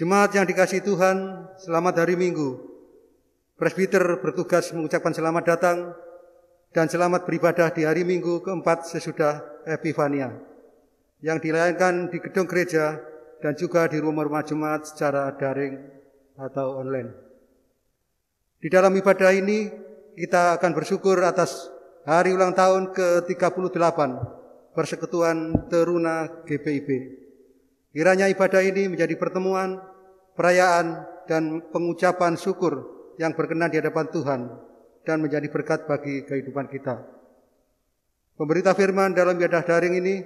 Jemaat yang dikasihi Tuhan, selamat hari Minggu. Presbiter bertugas mengucapkan selamat datang dan selamat beribadah di hari Minggu keempat sesudah Epifania, yang dilayankan di gedung gereja dan juga di rumah-rumah jemaat secara daring atau online. Di dalam ibadah ini, kita akan bersyukur atas hari ulang tahun ke-38 Persekutuan Teruna GPIB. Kiranya ibadah ini menjadi pertemuan, perayaan, dan pengucapan syukur yang berkenan di hadapan Tuhan dan menjadi berkat bagi kehidupan kita. Pemberita firman dalam ibadah daring ini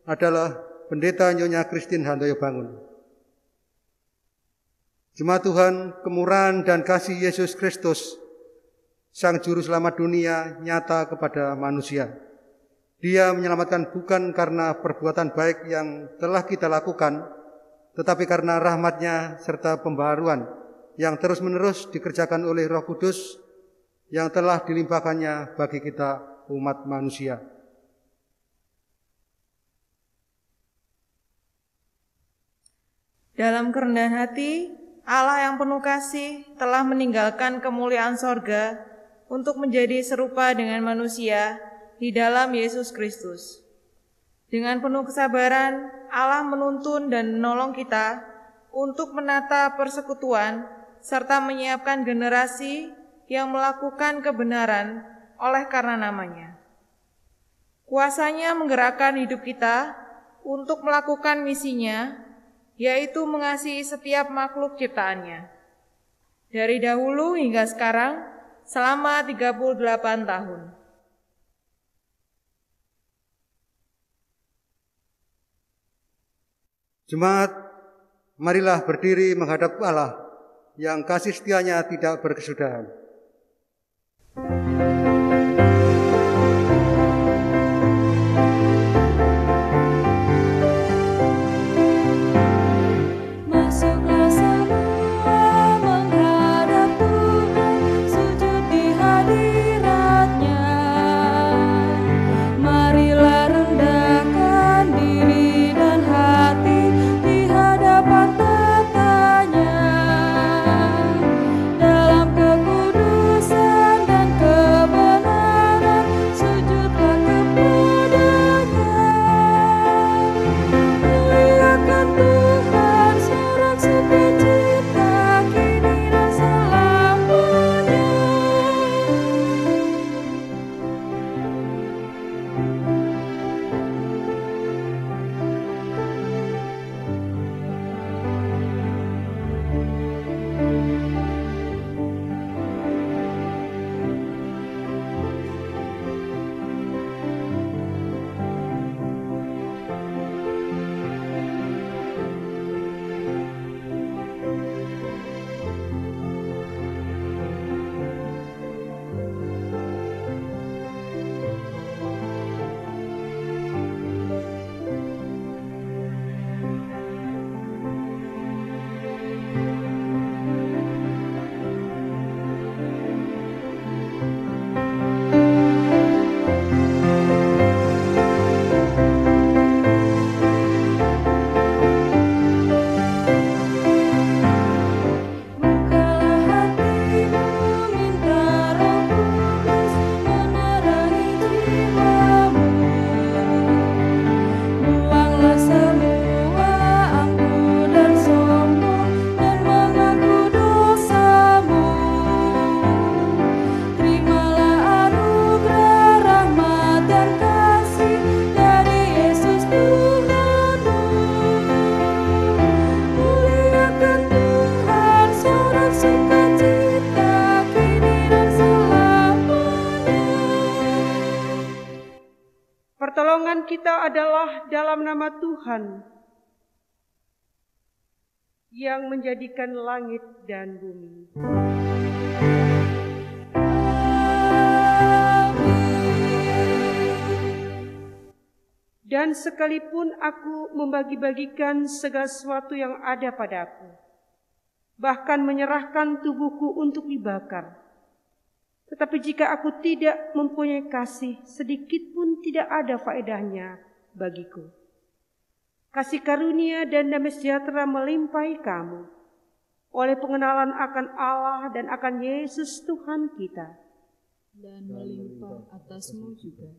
adalah Pendeta Nyonya Christine Handoyo Bangun. Jemaat Tuhan, kemurahan dan kasih Yesus Kristus, Sang Juru Selamat dunia, nyata kepada manusia. Dia menyelamatkan bukan karena perbuatan baik yang telah kita lakukan, tetapi karena rahmat-Nya serta pembaharuan yang terus-menerus dikerjakan oleh Roh Kudus yang telah dilimpahkannya bagi kita umat manusia. Dalam kerendahan hati, Allah yang penuh kasih telah meninggalkan kemuliaan sorga untuk menjadi serupa dengan manusia di dalam Yesus Kristus. Dengan penuh kesabaran, Allah menuntun dan menolong kita untuk menata persekutuan serta menyiapkan generasi yang melakukan kebenaran oleh karena namanya. Kuasanya menggerakkan hidup kita untuk melakukan misinya, yaitu mengasihi setiap makhluk ciptaannya. Dari dahulu hingga sekarang, selama 38 tahun. Jemaat, marilah berdiri menghadap Allah yang kasih setianya tidak berkesudahan. Pertolongan kita adalah dalam nama Tuhan yang menjadikan langit dan bumi. Dan sekalipun aku membagi-bagikan segala sesuatu yang ada padaku, bahkan menyerahkan tubuhku untuk dibakar, tetapi jika aku tidak mempunyai kasih, sedikit pun tidak ada faedahnya bagiku. kasih karunia dan damai sejahtera melimpahi kamu oleh pengenalan akan Allah dan akan Yesus Tuhan kita, dan melimpah atasmu juga.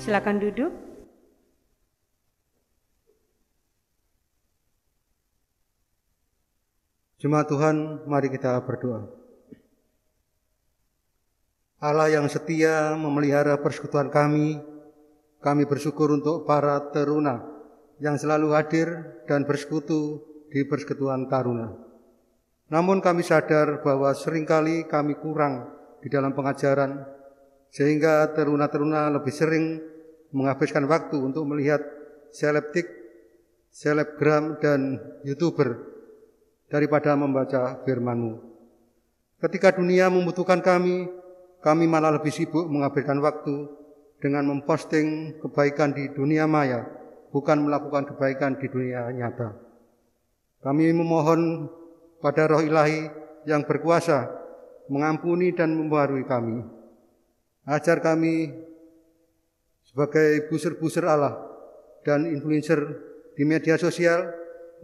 Silakan duduk. Jemaat Tuhan, mari kita berdoa. Allah yang setia memelihara persekutuan kami bersyukur untuk para teruna yang selalu hadir dan bersekutu di persekutuan Taruna. Namun kami sadar bahwa seringkali kami kurang di dalam pengajaran, sehingga teruna-teruna lebih sering menghabiskan waktu untuk melihat selebtik, selebgram, dan YouTuber daripada membaca firman-Mu. Ketika dunia membutuhkan kami malah lebih sibuk menghabiskan waktu dengan memposting kebaikan di dunia maya, bukan melakukan kebaikan di dunia nyata. Kami memohon pada Roh Ilahi yang berkuasa mengampuni dan membaharui kami. Ajar kami sebagai buser-buser Allah dan influencer di media sosial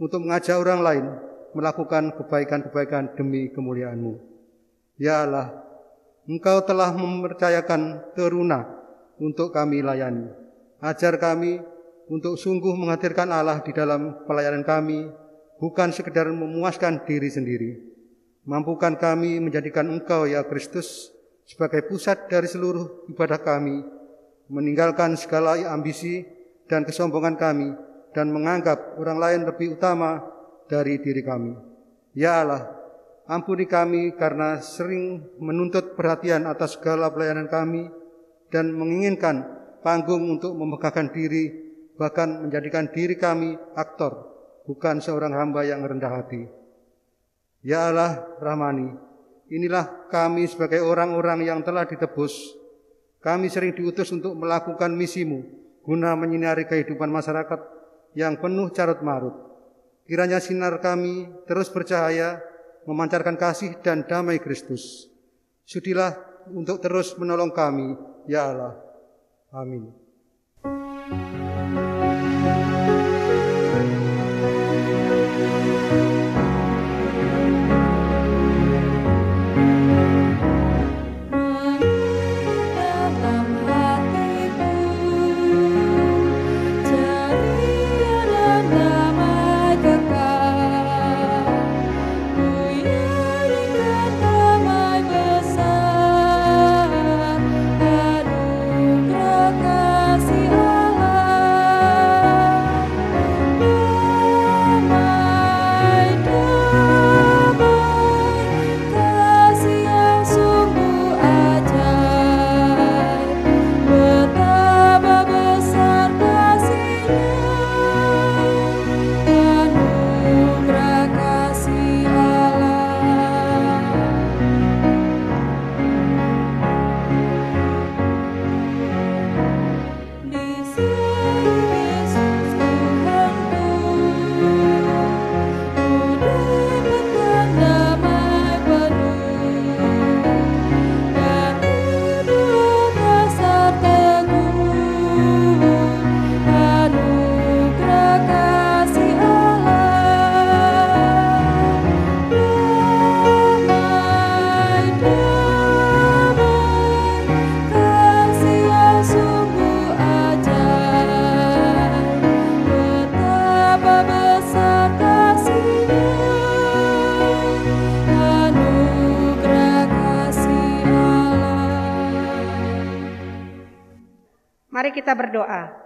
untuk mengajak orang lain melakukan kebaikan-kebaikan demi kemuliaan-Mu. Ya Allah, Engkau telah mempercayakan teruna untuk kami layani. Ajar kami untuk sungguh menghadirkan Allah di dalam pelayanan kami, bukan sekedar memuaskan diri sendiri. Mampukan kami menjadikan Engkau, ya Kristus, sebagai pusat dari seluruh ibadah kami, meninggalkan segala ambisi dan kesombongan kami, dan menganggap orang lain lebih utama dari diri kami. Ya Allah, ampuni kami karena sering menuntut perhatian atas segala pelayanan kami, dan menginginkan panggung untuk memegahkan diri, bahkan menjadikan diri kami aktor, bukan seorang hamba yang rendah hati. Ya Allah Rahmani, inilah kami sebagai orang-orang yang telah ditebus. Kami sering diutus untuk melakukan misi-Mu, guna menyinari kehidupan masyarakat yang penuh carut marut. Kiranya sinar kami terus bercahaya, memancarkan kasih dan damai Kristus. Sudilah untuk terus menolong kami, ya Allah. Amin. Damai Mari kita berdoa.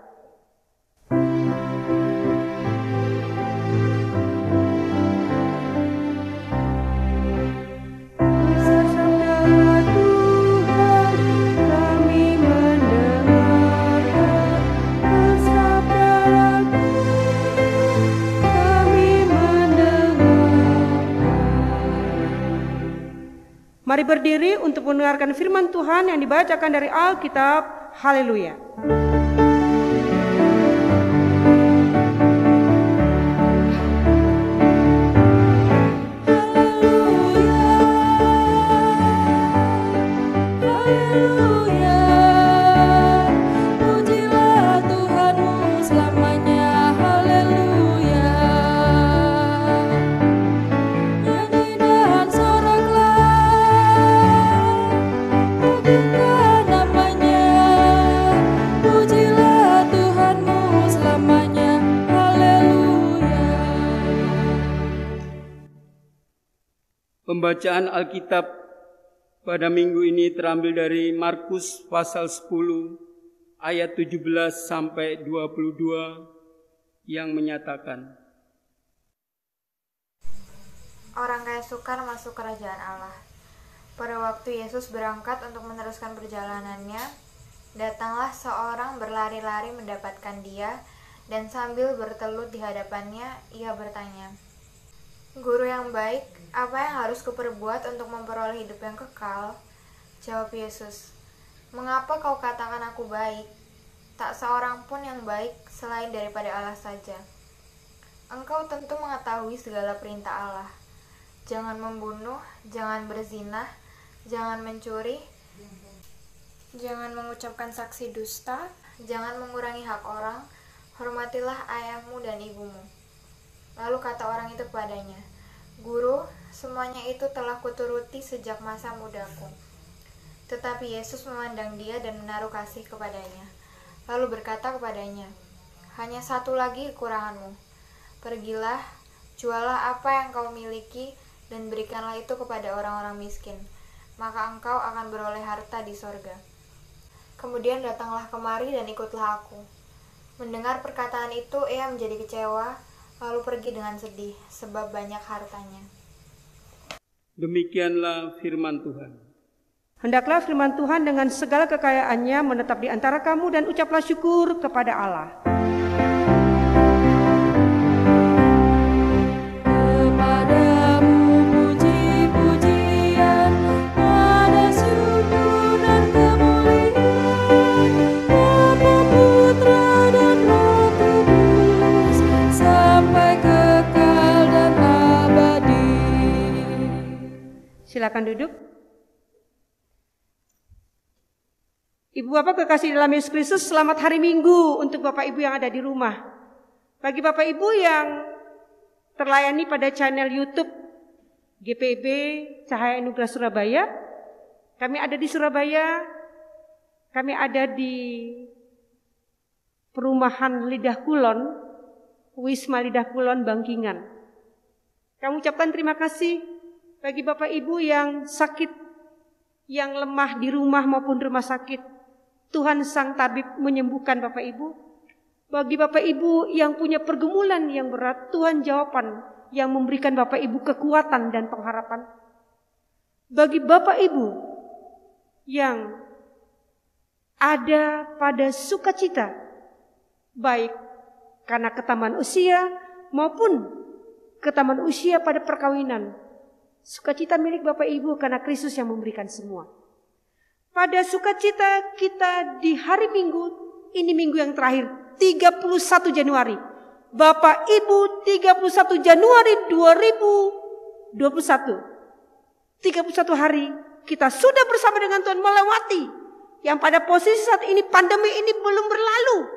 Mari berdiri untuk mendengarkan firman Tuhan yang dibacakan dari Alkitab. Haleluya. Pembacaan Alkitab pada minggu ini terambil dari Markus pasal 10 ayat 17 sampai 22 yang menyatakan, orang kaya sukar masuk kerajaan Allah. Pada waktu Yesus berangkat untuk meneruskan perjalanannya, datanglah seorang berlari-lari mendapatkan dia, dan sambil bertelut di hadapannya, ia bertanya, "Guru yang baik, apa yang harus kuperbuat untuk memperoleh hidup yang kekal?" Jawab Yesus, "Mengapa kau katakan aku baik? Tak seorang pun yang baik selain daripada Allah saja. Engkau tentu mengetahui segala perintah Allah. Jangan membunuh, jangan berzinah, jangan mencuri, jangan mengucapkan saksi dusta, jangan mengurangi hak orang, hormatilah ayahmu dan ibumu." Lalu kata orang itu kepadanya, "Guru, semuanya itu telah kuturuti sejak masa mudaku." Tetapi Yesus memandang dia dan menaruh kasih kepadanya. Lalu berkata kepadanya, "Hanya satu lagi kekuranganmu. Pergilah, jualah apa yang kau miliki, dan berikanlah itu kepada orang-orang miskin. Maka engkau akan beroleh harta di sorga. Kemudian datanglah kemari dan ikutlah aku." Mendengar perkataan itu, ia menjadi kecewa, lalu pergi dengan sedih, sebab banyak hartanya. Demikianlah firman Tuhan. Hendaklah firman Tuhan dengan segala kekayaannya menetap di antara kamu, dan ucaplah syukur kepada Allah. Silakan duduk. Ibu Bapak kekasih dalam Yesus Kristus, selamat hari Minggu untuk Bapak Ibu yang ada di rumah. Bagi Bapak Ibu yang terlayani pada channel YouTube GPIB Cahaya Anugerah Surabaya, kami ada di Surabaya, kami ada di Perumahan Lidah Kulon, Wisma Lidah Kulon, Bangkingan. Kami ucapkan terima kasih bagi Bapak Ibu yang sakit, yang lemah di rumah maupun rumah sakit. Tuhan Sang Tabib menyembuhkan Bapak Ibu. Bagi Bapak Ibu yang punya pergumulan yang berat, Tuhan jawaban yang memberikan Bapak Ibu kekuatan dan pengharapan. Bagi Bapak Ibu yang ada pada sukacita, baik karena ketambahan usia maupun ketambahan usia pada perkawinan, sukacita milik Bapak Ibu karena Kristus yang memberikan semua. Pada sukacita kita di hari Minggu, ini minggu yang terakhir, 31 Januari. Bapak Ibu, 31 Januari 2021. 31 hari kita sudah bersama dengan Tuhan melewati yang pada posisi saat ini pandemi ini belum berlalu.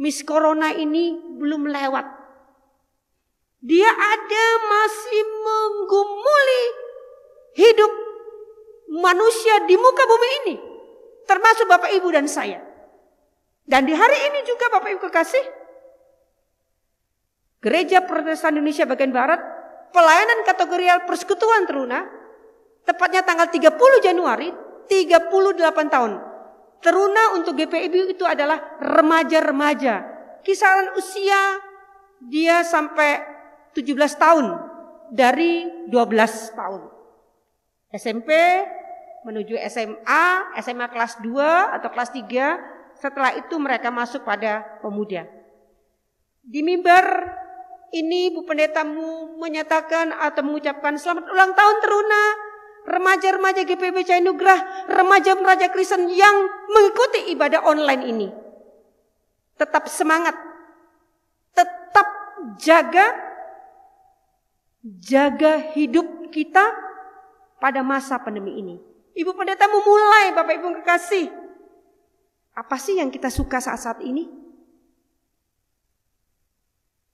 Miss Corona ini belum lewat. Dia ada, masih menggumuli hidup manusia di muka bumi ini, termasuk Bapak Ibu dan saya. Dan di hari ini juga Bapak Ibu kekasih, Gereja Protestan Indonesia bagian Barat, pelayanan kategorial Persekutuan Teruna, tepatnya tanggal 30 Januari, 38 tahun, Teruna untuk GPIB itu adalah remaja-remaja. Kisaran usia dia sampai 17 tahun dari 12 tahun. SMP menuju SMA, SMA kelas 2 atau kelas 3. Setelah itu mereka masuk pada pemuda. Di mimbar ini Bu Pendetamu menyatakan atau mengucapkan selamat ulang tahun teruna remaja-remaja GPIB Cahaya Nugrah, remaja-remaja Kristen yang mengikuti ibadah online ini. Tetap semangat, tetap jaga hidup kita pada masa pandemi ini. Ibu Pendeta memulai, Bapak Ibu yang kekasih. Apa sih yang kita suka saat-saat ini?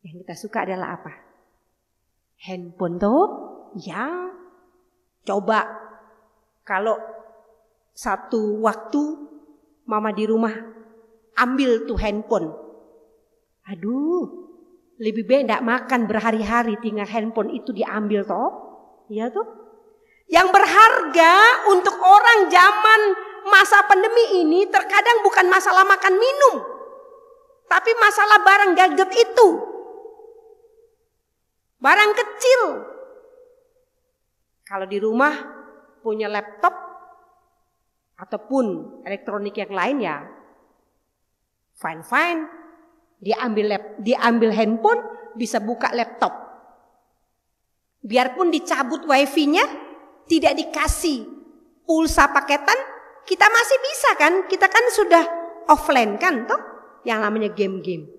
Yang kita suka adalah apa? Handphone toh? Ya. Coba kalau satu waktu mama di rumah ambil tuh handphone. Aduh, lebih baik tidak makan berhari-hari tinggal handphone itu diambil toh. Iya toh? Yang berharga untuk orang zaman masa pandemi ini terkadang bukan masalah makan minum, tapi masalah barang gadget itu. Barang kecil. Kalau di rumah punya laptop ataupun elektronik yang lain ya fine. Diambil handphone bisa buka laptop. Biarpun dicabut wifi-nya, tidak dikasih pulsa paketan, kita masih bisa kan? Kita kan sudah offline kan toh? Yang namanya game-game.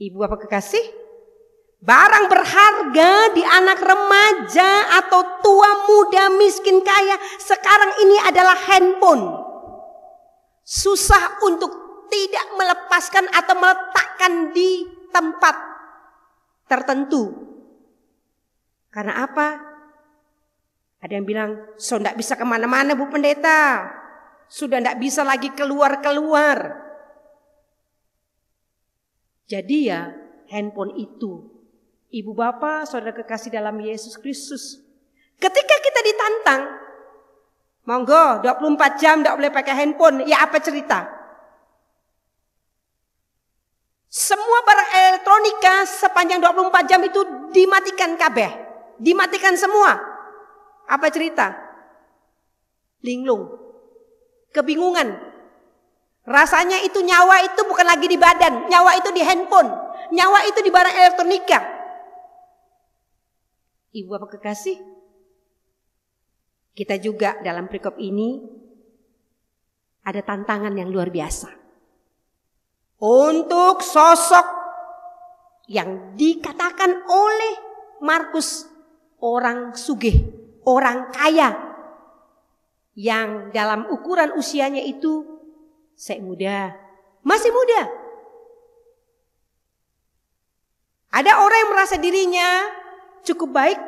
Ibu Bapak kekasih, barang berharga di anak remaja atau tua muda miskin kaya sekarang ini adalah handphone. Susah untuk tidak melepaskan atau meletakkan di tempat tertentu. Karena apa? Ada yang bilang, so tidak bisa kemana-mana Bu Pendeta. Sudah tidak bisa lagi keluar-keluar. Jadi ya handphone itu, Ibu Bapak, saudara kekasih dalam Yesus Kristus, ketika kita ditantang, monggo 24 jam tidak boleh pakai handphone, ya apa cerita? Semua barang elektronika sepanjang 24 jam itu dimatikan kabeh, dimatikan semua. Apa cerita? Linglung, kebingungan. Rasanya itu nyawa itu bukan lagi di badan, nyawa itu di handphone, nyawa itu di barang elektronika. Ibu Bapak kekasih, kita juga dalam perikop ini ada tantangan yang luar biasa. Untuk sosok yang dikatakan oleh Markus orang sugih, orang kaya, yang dalam ukuran usianya itu saya muda, masih muda. Ada orang yang merasa dirinya cukup baik.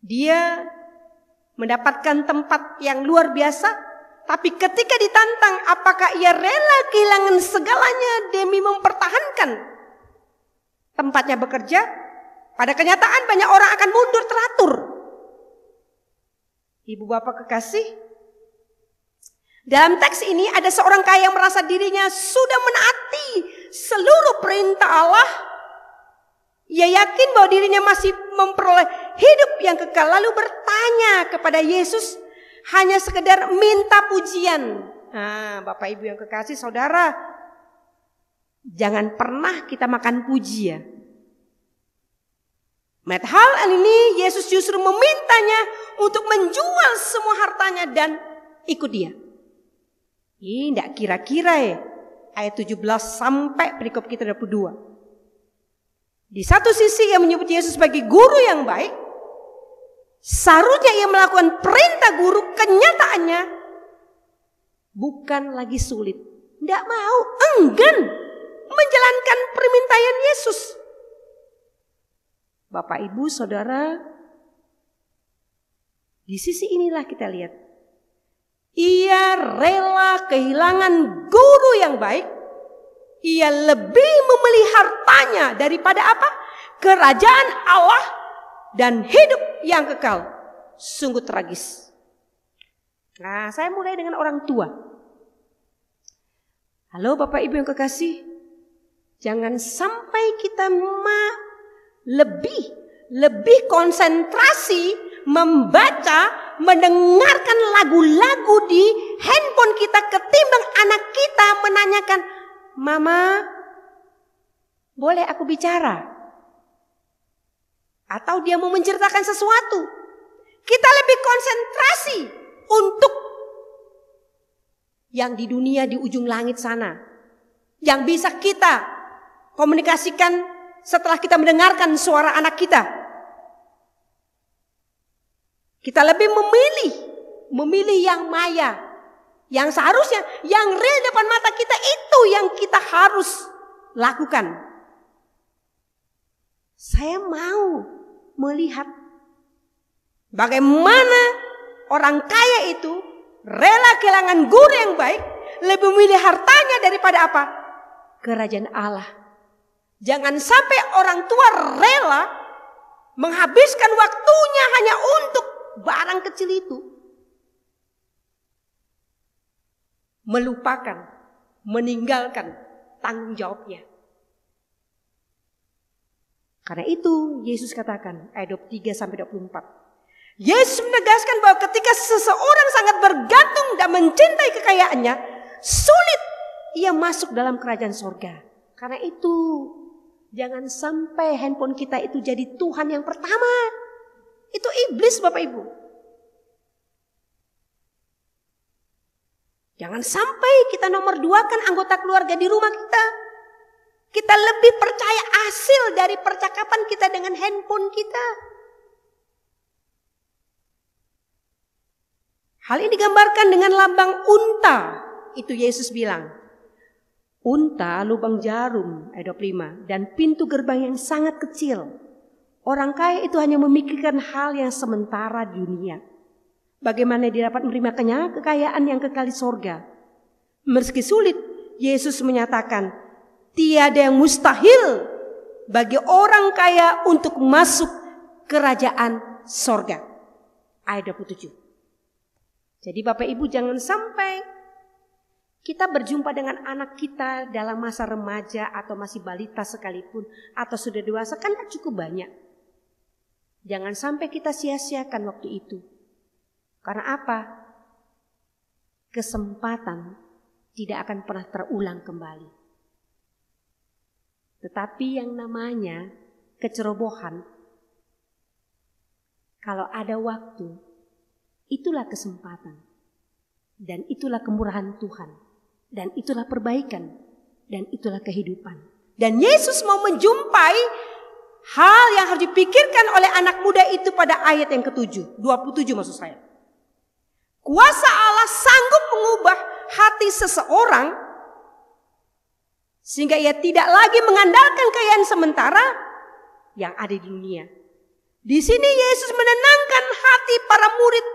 Dia mendapatkan tempat yang luar biasa. Tapi ketika ditantang apakah ia rela kehilangan segalanya demi mempertahankan tempatnya bekerja, pada kenyataan banyak orang akan mundur teratur. Ibu Bapak kekasih, dalam teks ini ada seorang kaya yang merasa dirinya sudah menaati seluruh perintah Allah. Ia yakin bahwa dirinya masih memperoleh hidup yang kekal, lalu bertanya kepada Yesus hanya sekedar minta pujian. Nah, Bapak Ibu yang kekasih saudara, jangan pernah kita makan puji ya. Melihat hal ini, Yesus justru memintanya untuk menjual semua hartanya dan ikut dia. Ini tidak kira-kira ya. Ayat 17 sampai perikop kita 22. Di satu sisi ia menyebut Yesus sebagai guru yang baik. Seharusnya ia melakukan perintah guru, kenyataannya bukan lagi sulit. Tidak mau, enggan menjalankan permintaan Yesus. Bapak, Ibu, Saudara, di sisi inilah kita lihat. Ia rela kehilangan guru yang baik. Ia lebih memilih hartanya daripada apa? Kerajaan Allah dan hidup yang kekal. Sungguh tragis. Nah, saya mulai dengan orang tua. Halo Bapak Ibu yang kekasih, jangan sampai kita lebih konsentrasi membaca, mendengarkan lagu-lagu di handphone kita ketimbang anak kita menanyakan, Mama, boleh aku bicara? Atau dia mau menceritakan sesuatu. Kita lebih konsentrasi untuk yang di dunia di ujung langit sana, yang bisa kita komunikasikan setelah kita mendengarkan suara anak kita. Kita lebih memilih yang maya, yang seharusnya yang real depan mata kita, itu yang kita harus lakukan. Saya mau melihat bagaimana orang kaya itu rela kehilangan guru yang baik, lebih memilih hartanya daripada apa? Kerajaan Allah. Jangan sampai orang tua rela menghabiskan waktunya hanya untuk barang kecil itu, melupakan, meninggalkan tanggung jawabnya. Karena itu Yesus katakan ayat 23-24. Yesus menegaskan bahwa ketika seseorang sangat bergantung dan mencintai kekayaannya, sulit ia masuk dalam kerajaan surga. Karena itu jangan sampai handphone kita itu jadi Tuhan yang pertama. Itu iblis Bapak Ibu. Jangan sampai kita nomor 2-kan anggota keluarga di rumah kita. Kita lebih percaya hasil dari percakapan kita dengan handphone kita. Hal ini digambarkan dengan lambang unta. Itu Yesus bilang. Unta lubang jarum ayat 25 dan pintu gerbang yang sangat kecil. Orang kaya itu hanya memikirkan hal yang sementara di dunia. Bagaimana dia dapat menerima kekayaan yang kekal di sorga. Meski sulit, Yesus menyatakan tiada yang mustahil bagi orang kaya untuk masuk kerajaan sorga. Ayat 27. Jadi Bapak Ibu jangan sampai kita berjumpa dengan anak kita dalam masa remaja atau masih balita sekalipun atau sudah dewasa, kan cukup banyak. Jangan sampai kita sia-siakan waktu itu. Karena apa? Kesempatan tidak akan pernah terulang kembali. Tetapi yang namanya kecerobohan, kalau ada waktu, itulah kesempatan. Dan itulah kemurahan Tuhan. Dan itulah perbaikan. Dan itulah kehidupan. Dan Yesus mau menjumpai hal yang harus dipikirkan oleh anak muda itu pada ayat yang ke-7. 27 maksud saya. Kuasa Allah sanggup mengubah hati seseorang sehingga ia tidak lagi mengandalkan kekayaan sementara yang ada di dunia. Di sini Yesus menenangkan hati para murid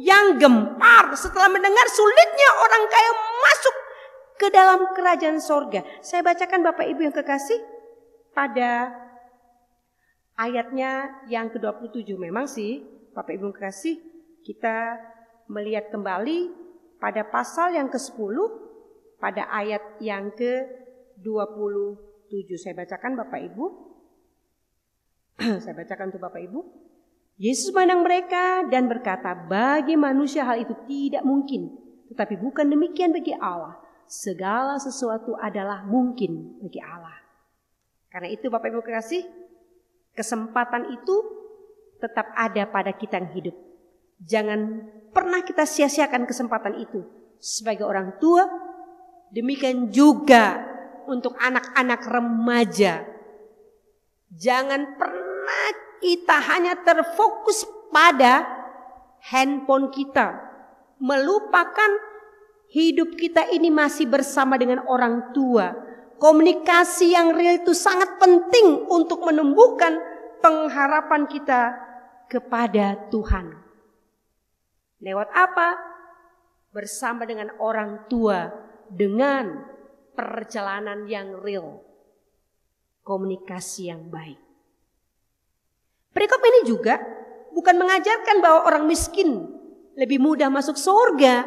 yang gempar setelah mendengar sulitnya orang kaya masuk ke dalam kerajaan sorga. Saya bacakan Bapak Ibu yang kekasih pada ayatnya yang ke-27. Memang sih Bapak Ibu yang kekasih, kita melihat kembali pada pasal yang ke-10 pada ayat yang ke-27. Saya bacakan Bapak Ibu. Saya bacakan untuk Bapak Ibu. Yesus memandang mereka dan berkata, bagi manusia hal itu tidak mungkin, tetapi bukan demikian bagi Allah. Segala sesuatu adalah mungkin bagi Allah. Karena itu Bapak Ibu kekasih, kesempatan itu tetap ada pada kita yang hidup. Jangan pernah kita sia-siakan kesempatan itu. Sebagai orang tua, demikian juga untuk anak-anak remaja. Jangan pernah kita hanya terfokus pada handphone kita. Melupakan hidup kita ini masih bersama dengan orang tua. Komunikasi yang real itu sangat penting untuk menumbuhkan pengharapan kita kepada Tuhan. Lewat apa? Bersama dengan orang tua, dengan perjalanan yang real. Komunikasi yang baik. Perikop ini juga bukan mengajarkan bahwa orang miskin lebih mudah masuk surga.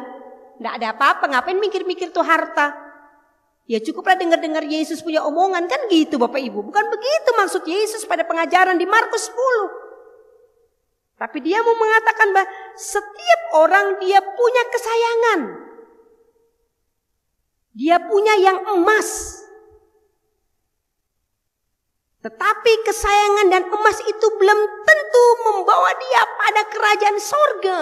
Tidak ada apa-apa, ngapain mikir-mikir tuh harta. Ya cukuplah dengar-dengar Yesus punya omongan, kan gitu Bapak Ibu. Bukan begitu maksud Yesus pada pengajaran di Markus 10. Tapi dia mau mengatakan bahwa setiap orang dia punya kesayangan. Dia punya yang emas. Tetapi kesayangan dan emas itu belum tentu membawa dia pada kerajaan sorga.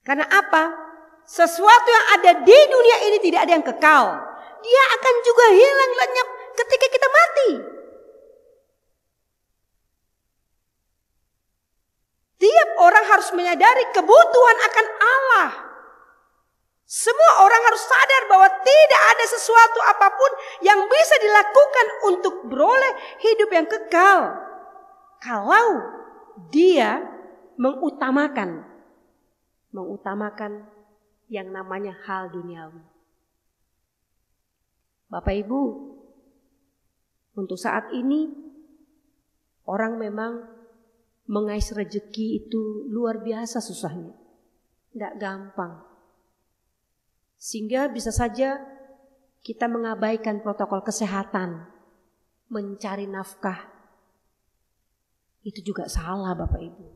Karena apa? Sesuatu yang ada di dunia ini tidak ada yang kekal. Dia akan juga hilang lenyap ketika kita mati. Tiap orang harus menyadari kebutuhan akan Allah. Semua orang harus sadar bahwa tidak ada sesuatu apapun yang bisa dilakukan untuk beroleh hidup yang kekal. Kalau dia mengutamakan yang namanya hal duniawi. Bapak Ibu, untuk saat ini orang memang mengais rezeki itu luar biasa susahnya. Tidak gampang. Sehingga bisa saja kita mengabaikan protokol kesehatan, mencari nafkah. Itu juga salah Bapak Ibu.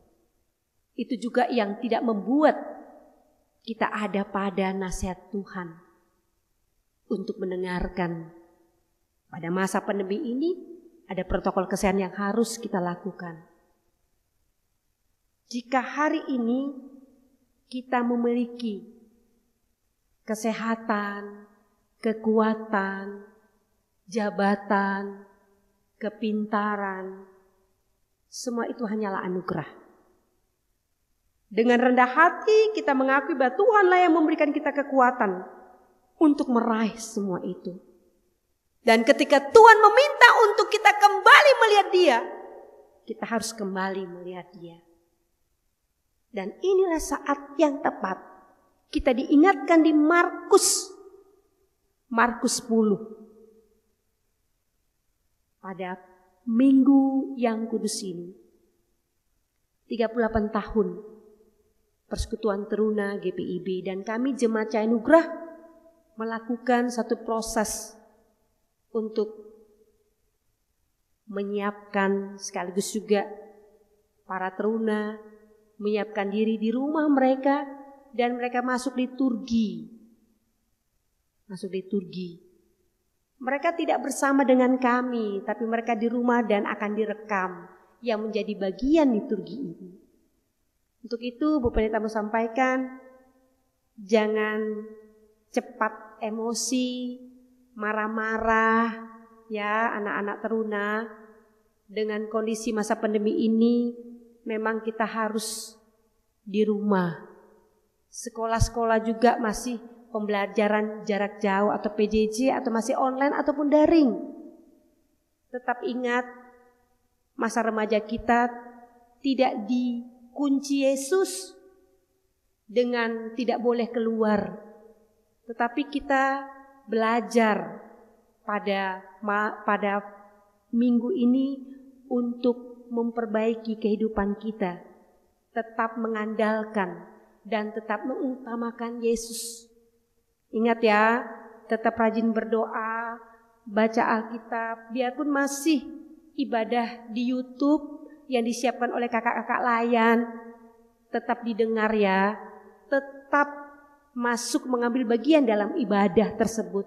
Itu juga yang tidak membuat kita ada pada nasihat Tuhan untuk mendengarkan. Pada masa pandemi ini ada protokol kesehatan yang harus kita lakukan. Jika hari ini kita memiliki kesehatan, kekuatan, jabatan, kepintaran, semua itu hanyalah anugerah. Dengan rendah hati kita mengakui bahwa Tuhanlah yang memberikan kita kekuatan untuk meraih semua itu. Dan ketika Tuhan meminta untuk kita kembali melihat Dia, kita harus kembali melihat Dia. Dan inilah saat yang tepat kita diingatkan di Markus 10. Pada minggu yang kudus ini, 38 tahun Persekutuan Teruna GPIB dan kami Jemaat Cahaya Nugrah melakukan satu proses untuk menyiapkan sekaligus juga para teruna menyiapkan diri di rumah mereka dan mereka masuk liturgi. Mereka tidak bersama dengan kami, tapi mereka di rumah dan akan direkam yang menjadi bagian liturgi ini. Untuk itu Bu Pendeta mau sampaikan, jangan cepat emosi, marah-marah ya anak-anak teruna. Dengan kondisi masa pandemi ini memang kita harus di rumah. Sekolah-sekolah juga masih pembelajaran jarak jauh atau PJJ atau masih online ataupun daring. Tetap ingat masa remaja kita tidak dikunci Yesus dengan tidak boleh keluar. Tetapi kita belajar pada minggu ini untuk memperbaiki kehidupan kita. Tetap mengandalkan dan tetap mengutamakan Yesus. Ingat ya, tetap rajin berdoa, baca Alkitab, biarpun masih ibadah di YouTube yang disiapkan oleh kakak-kakak layan, tetap didengar ya, tetap masuk mengambil bagian dalam ibadah tersebut.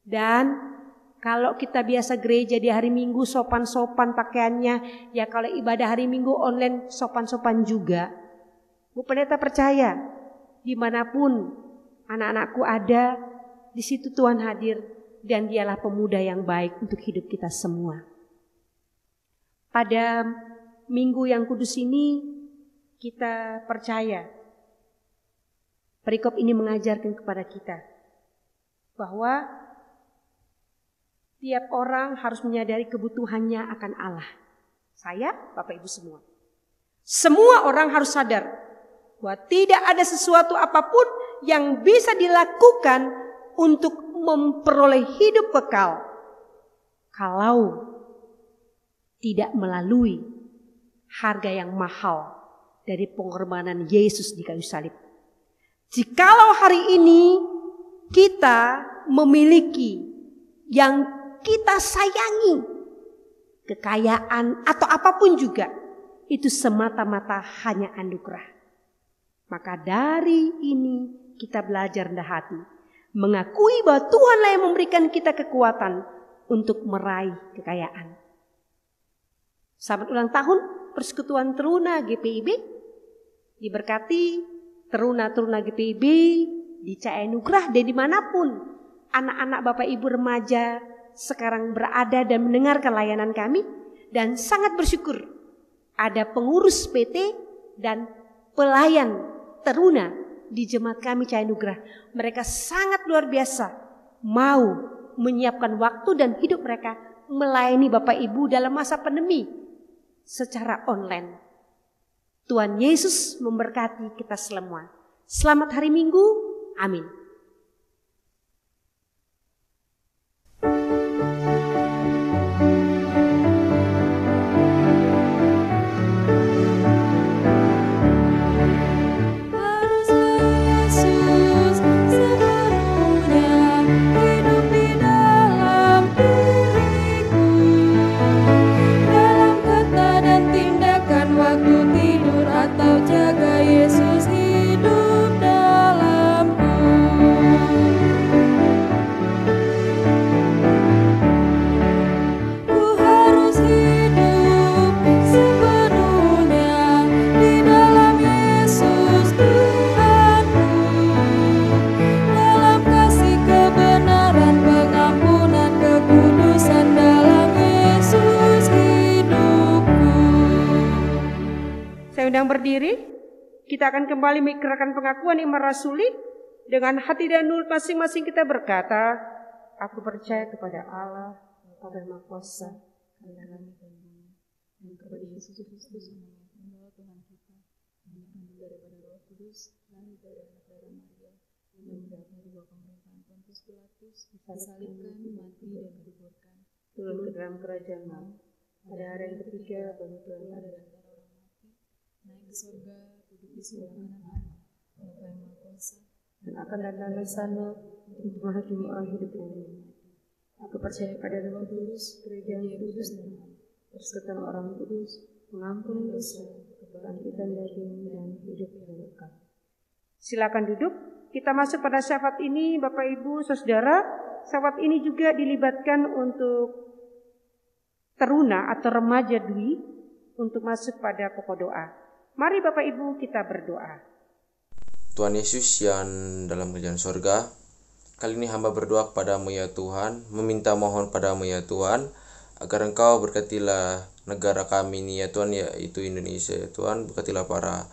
Dan kalau kita biasa gereja di hari Minggu sopan-sopan pakaiannya, ya kalau ibadah hari Minggu online sopan-sopan juga. Bu Pendeta percaya, dimanapun anak-anakku ada, di situ Tuhan hadir dan Dialah pemuda yang baik untuk hidup kita semua. Pada minggu yang kudus ini kita percaya perikop ini mengajarkan kepada kita bahwa tiap orang harus menyadari kebutuhannya akan Allah. Saya, Bapak Ibu semua orang harus sadar bahwa tidak ada sesuatu apapun yang bisa dilakukan untuk memperoleh hidup kekal kalau tidak melalui harga yang mahal, dari pengorbanan Yesus di kayu salib. Jikalau hari ini kita memiliki yang kita sayangi, kekayaan atau apapun juga, itu semata-mata hanya anugerah. Maka dari ini kita belajar rendah hati, mengakui bahwa Tuhanlah yang memberikan kita kekuatan untuk meraih kekayaan. Selamat ulang tahun Persekutuan Teruna GPIB. Diberkati teruna-teruna GPIB, dicai anugerah dan dimanapun anak-anak Bapak Ibu remaja sekarang berada dan mendengarkan layanan kami. Dan sangat bersyukur ada pengurus PT dan pelayan teruna di jemaat kami Cahaya Anugerah. Mereka sangat luar biasa mau menyiapkan waktu dan hidup mereka melayani Bapak Ibu dalam masa pandemi secara online. Tuhan Yesus memberkati kita semua. Selamat hari Minggu. Amin. Berdiri, kita akan kembali mengikrarkan pengakuan iman rasuli. Dengan hati dan mulut masing-masing kita berkata, aku percaya kepada Allah, Bapa yang Maha Kuasa, dan kepada Yesus Kristus, Tuhan kita, yang daripada Roh Kudus, dan dari darah Maria, yang mendapat di bawah pemerintahan Pontius Pilatus, disalibkan, mati dan dikuburkan, turun ke dalam kerajaan maut. Pada hari yang ketiga, bagi Tuhan dari antara orang mati, naik ke surga, duduk di sebelah kanan Allah, Bapa yang Maha Kuasa, dan akan datang ke sana untuk menghakimi orang hidup dan mati. Aku percaya pada Roh Kudus, gereja yang kudus dan persekutuan orang kudus, pengampunan dosa, kebangkitan daging dan hidup yang kekal. Silakan duduk. Kita masuk pada syafaat ini, Bapak Ibu, Saudara. Syafaat ini juga dilibatkan untuk teruna atau remaja Dwi untuk masuk pada pokok doa. Mari Bapak Ibu kita berdoa. Tuhan Yesus yang dalam kerajaan sorga, kali ini hamba berdoa kepadamu ya Tuhan, meminta mohon padamu ya Tuhan, agar Engkau berkatilah negara kami ini ya Tuhan, yaitu Indonesia ya Tuhan. Berkatilah para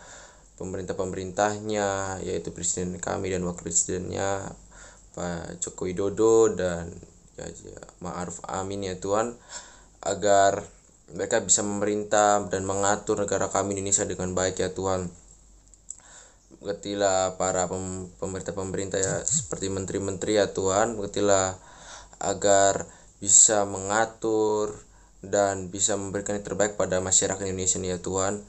pemerintah-pemerintahnya, yaitu presiden kami dan wakil presidennya, Pak Joko Widodo dan ya Ma'ruf Amin ya Tuhan, agar mereka bisa memerintah dan mengatur negara kami Indonesia dengan baik ya Tuhan. Berkatilah para pemerintah-pemerintah ya, seperti menteri-menteri ya Tuhan, berkatilah agar bisa mengatur dan bisa memberikan yang terbaik pada masyarakat Indonesia ya Tuhan.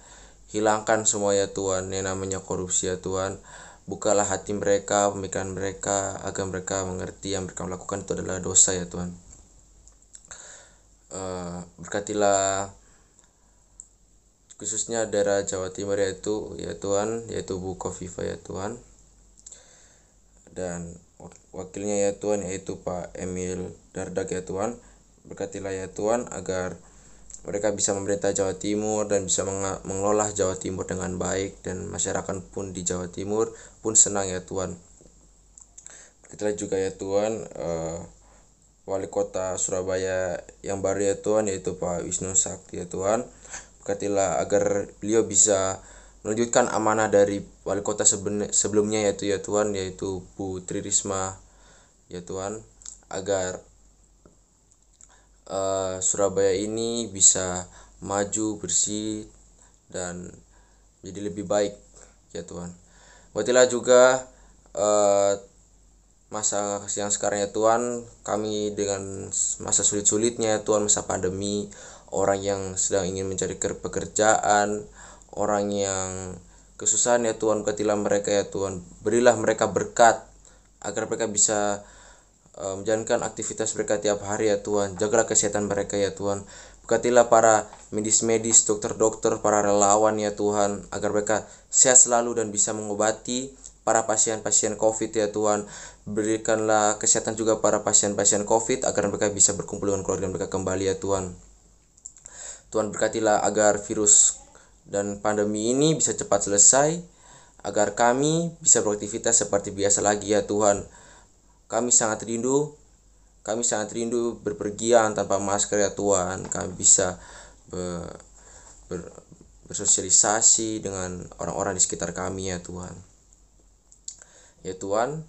Hilangkan semua ya Tuhan yang namanya korupsi ya Tuhan. Bukalah hati mereka, pemikiran mereka, agar mereka mengerti yang mereka lakukan itu adalah dosa ya Tuhan. Berkatilah khususnya daerah Jawa Timur yaitu ya Tuhan, yaitu Bu Kofifa ya Tuhan, dan wakilnya ya Tuhan, yaitu Pak Emil Dardak ya Tuhan. Berkatilah ya Tuhan agar mereka bisa memerintah Jawa Timur dan bisa mengelola Jawa Timur dengan baik, dan masyarakat pun di Jawa Timur pun senang ya Tuhan. Berkatilah juga ya Tuhan Wali Kota Surabaya yang baru ya Tuhan, yaitu Pak Wisnu Sakti ya Tuhan. Berkatilah agar beliau bisa melanjutkan amanah dari wali kota sebelumnya yaitu ya Tuhan, yaitu Bu Tri Risma ya Tuhan, agar Surabaya ini bisa maju, bersih, dan menjadi lebih baik ya Tuhan. Berkatilah juga masa yang sekarang ya Tuhan, kami dengan masa sulit-sulitnya ya Tuhan, masa pandemi, orang yang sedang ingin mencari pekerjaan, orang yang kesusahan ya Tuhan, berkatilah mereka ya Tuhan. Berilah mereka berkat agar mereka bisa menjalankan aktivitas mereka tiap hari ya Tuhan. Jagalah kesehatan mereka ya Tuhan. Berkatilah para medis-medis, dokter-dokter, para relawan ya Tuhan, agar mereka sehat selalu dan bisa mengobati para pasien-pasien COVID ya Tuhan. Berikanlah kesehatan juga para pasien-pasien COVID agar mereka bisa berkumpul dengan keluarga mereka kembali ya Tuhan. Tuhan berkatilah agar virus dan pandemi ini bisa cepat selesai, agar kami bisa beraktivitas seperti biasa lagi ya Tuhan. Kami sangat rindu berpergian tanpa masker ya Tuhan. Kami bisa bersosialisasi dengan orang-orang di sekitar kami ya Tuhan. Ya Tuhan,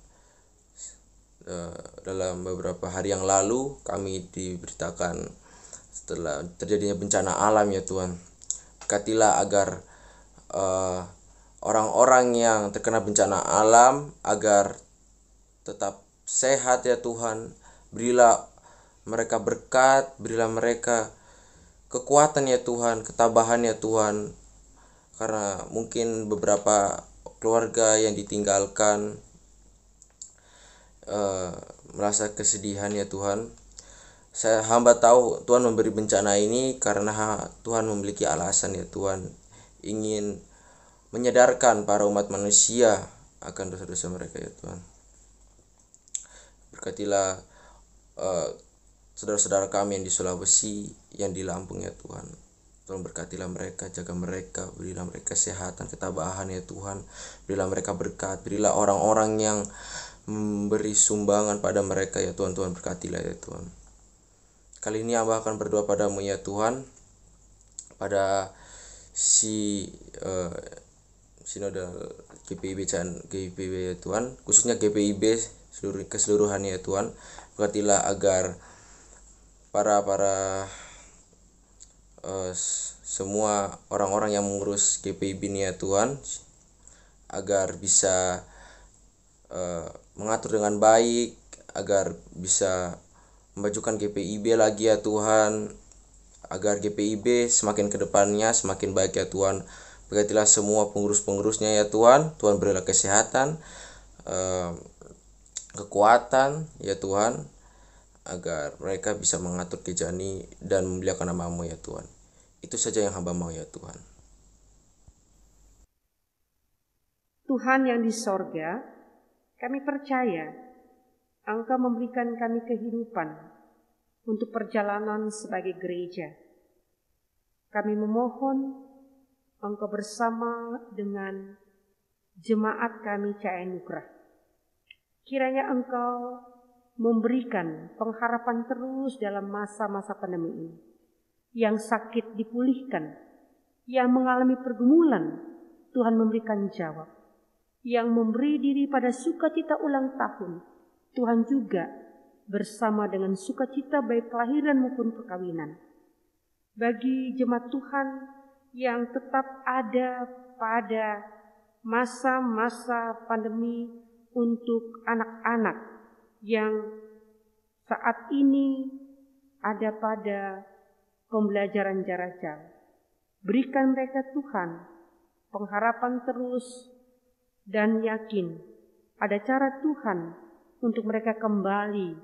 dalam beberapa hari yang lalu kami diberitakan setelah terjadinya bencana alam ya Tuhan. Berkatilah agar orang-orang yang terkena bencana alam agar tetap sehat ya Tuhan. Berilah mereka berkat, berilah mereka kekuatan ya Tuhan, ketabahan ya Tuhan. Karena mungkin beberapa keluarga yang ditinggalkan merasa kesedihan ya Tuhan. Hamba tahu Tuhan memberi bencana ini karena Tuhan memiliki alasan ya Tuhan, ingin menyadarkan para umat manusia akan dosa-dosa mereka ya Tuhan. Berkatilah saudara-saudara kami yang di Sulawesi, yang di Lampung ya Tuhan. Tuhan berkatilah mereka, jaga mereka, berilah mereka kesehatan, ketabahan ya Tuhan. Berilah mereka berkat, berilah orang-orang yang memberi sumbangan pada mereka ya Tuhan. Tuhan berkatilah ya Tuhan. Kali ini Hamba akan berdoa padamu ya Tuhan, pada sinodal GPIB ya Tuhan, khususnya GPIB keseluruhannya ya Tuhan. Berkatilah agar para semua orang-orang yang mengurus GPIB ini ya Tuhan, agar bisa mengatur dengan baik, agar bisa memajukan GPIB lagi ya Tuhan, agar GPIB semakin ke depannya semakin baik ya Tuhan. Berkatilah semua pengurus-pengurusnya ya Tuhan. Tuhan berilah kesehatan, kekuatan ya Tuhan, agar mereka bisa mengatur gereja ini dan memuliakan nama-Mu ya Tuhan. Itu saja yang hamba mau ya Tuhan. Tuhan yang di sorga, kami percaya Engkau memberikan kami kehidupan untuk perjalanan sebagai gereja. Kami memohon Engkau bersama dengan jemaat kami CAI Nugrah. Kiranya Engkau memberikan pengharapan terus dalam masa-masa pandemi ini. Yang sakit dipulihkan, yang mengalami pergumulan, Tuhan memberikan jawab. Yang memberi diri pada sukacita ulang tahun, Tuhan juga bersama dengan sukacita baik kelahiran maupun perkawinan. Bagi jemaat Tuhan yang tetap ada pada masa-masa pandemi, untuk anak-anak yang saat ini ada pada pembelajaran jarak jauh. Berikan mereka Tuhan pengharapan terus dan yakin ada cara Tuhan untuk mereka kembali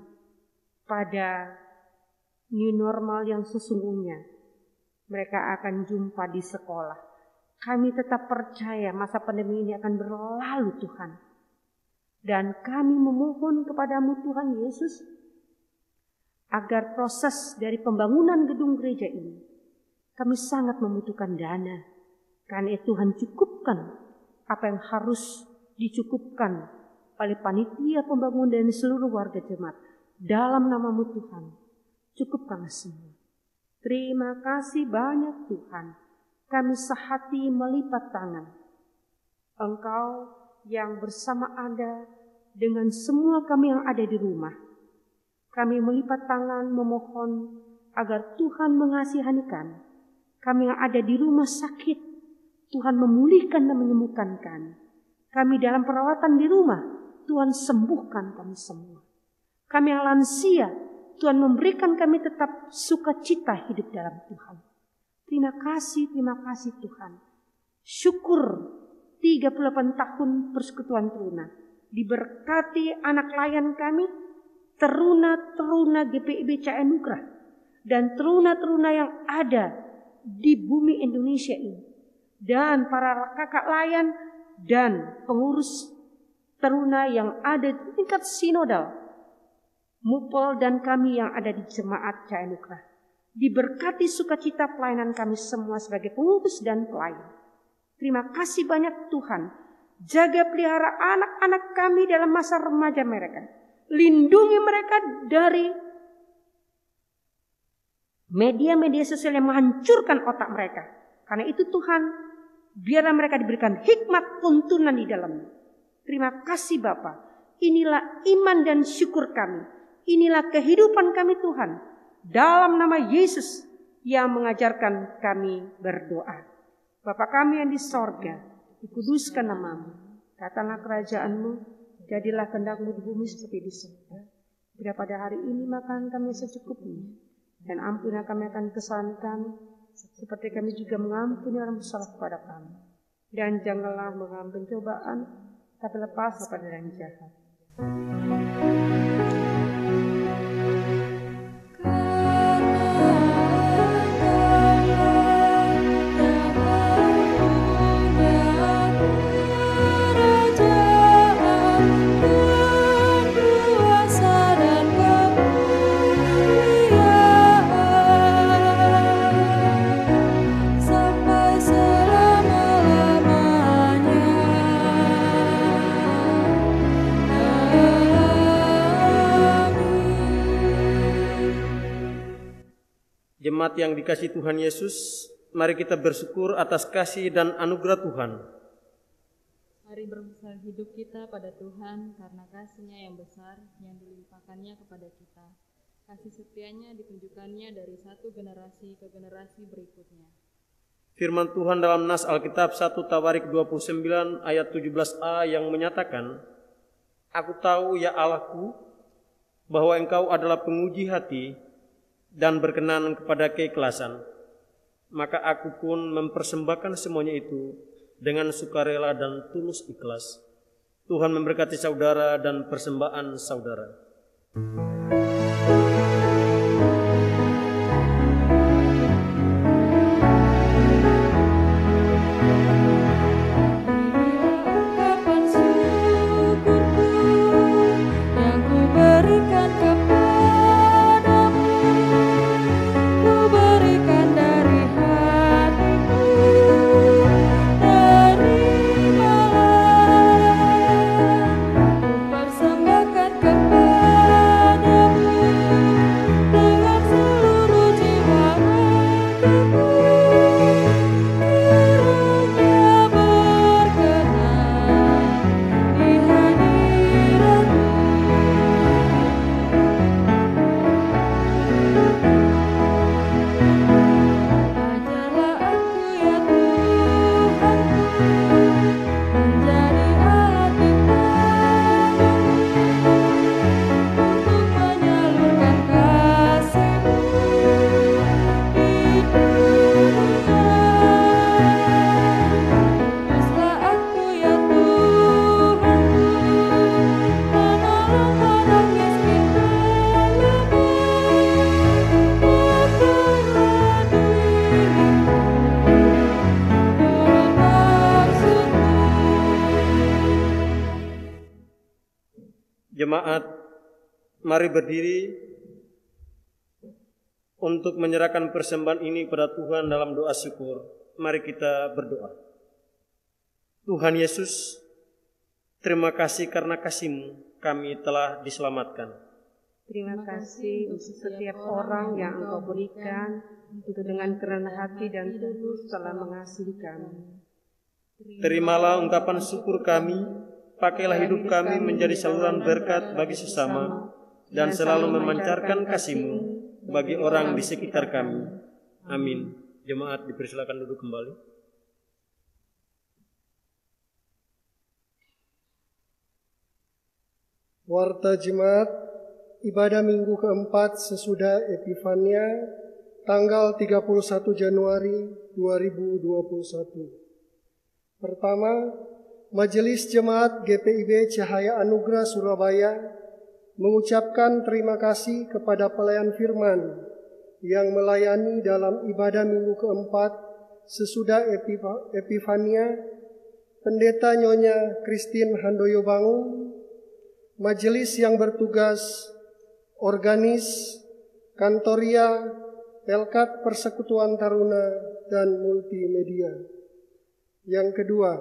pada new normal yang sesungguhnya. Mereka akan jumpa di sekolah. Kami tetap percaya masa pandemi ini akan berlalu Tuhan. Dan kami memohon kepadamu Tuhan Yesus, agar proses dari pembangunan gedung gereja ini, kami sangat membutuhkan dana. Karena Tuhan cukupkan apa yang harus dicukupkan oleh panitia pembangunan dan seluruh warga jemaat. Dalam nama-Mu Tuhan, cukupkanlah semua. Terima kasih banyak Tuhan. Kami sehati melipat tangan. Engkau yang bersama ada dengan semua kami yang ada di rumah. Kami melipat tangan memohon agar Tuhan mengasihanikan kami yang ada di rumah sakit. Tuhan memulihkan dan menyembuhkan kami. Kami dalam perawatan di rumah, Tuhan sembuhkan kami semua. Kami yang lansia, Tuhan memberikan kami tetap sukacita hidup dalam Tuhan. Terima kasih Tuhan. Syukur 38 tahun persekutuan teruna. Diberkati anak layan kami, teruna-teruna GPIB Cahaya Nugrah, dan teruna-teruna yang ada di bumi Indonesia ini. Dan para kakak layan dan pengurus teruna yang ada di tingkat sinodal, Mupol dan kami yang ada di Jemaat Cahaya Nugrah. Diberkati sukacita pelayanan kami semua sebagai pengurus dan pelayan. Terima kasih banyak Tuhan. Jaga pelihara anak-anak kami dalam masa remaja mereka. Lindungi mereka dari media-media sosial yang menghancurkan otak mereka. Karena itu Tuhan, biarlah mereka diberikan hikmat tuntunan di dalamnya. Terima kasih Bapa. Inilah iman dan syukur kami. Inilah kehidupan kami Tuhan. Dalam nama Yesus yang mengajarkan kami berdoa. Bapa kami yang di sorga, dikuduskan namamu. Datanglah kerajaanmu, jadilah kehendak-Mu di bumi seperti di surga. Beri pada hari ini makanan kami secukupnya. Dan ampunilah kami akan kesalahan kami, seperti kami juga mengampuni orang bersalah kepada kami. Dan janganlah mengambil pencobaan, tapi lepaslah pada yang jahat. Jemaat yang dikasihi Tuhan Yesus, mari kita bersyukur atas kasih dan anugerah Tuhan. Mari berbesar hidup kita pada Tuhan karena kasih-Nya yang besar yang dilimpahkannya kepada kita. Kasih setianya ditunjukkannya dari satu generasi ke generasi berikutnya. Firman Tuhan dalam nas Alkitab 1 Tawarik 29 ayat 17a yang menyatakan, Aku tahu ya Allahku, bahwa Engkau adalah penguji hati dan berkenan kepada keikhlasan. Maka aku pun mempersembahkan semuanya itu dengan sukarela dan tulus ikhlas. Tuhan memberkati saudara dan persembahan saudara. Jemaat, mari berdiri untuk menyerahkan persembahan ini kepada Tuhan dalam doa syukur. Mari kita berdoa. Tuhan Yesus, terima kasih karena kasih-Mu kami telah diselamatkan. Terima kasih untuk setiap orang yang Engkau berikan untuk dengan kerendah hati dan tulus telah mengasihi kami. Terimalah ungkapan syukur kami. Pakailah hidup kami menjadi saluran berkat bagi sesama dan selalu memancarkan kasih-Mu bagi orang di sekitar kami. Amin. Jemaat dipersilakan duduk kembali. Warta Jemaat, ibadah minggu keempat sesudah Epifania, tanggal 31 Januari 2021. Pertama, Majelis Jemaat GPIB Cahaya Anugerah Surabaya mengucapkan terima kasih kepada pelayan firman yang melayani dalam ibadah minggu keempat sesudah Epifania, Pendeta Nyonya Christine Handoyo Bangun, majelis yang bertugas, organis, kantoria, Pelkat Persekutuan Taruna, dan multimedia. Yang kedua,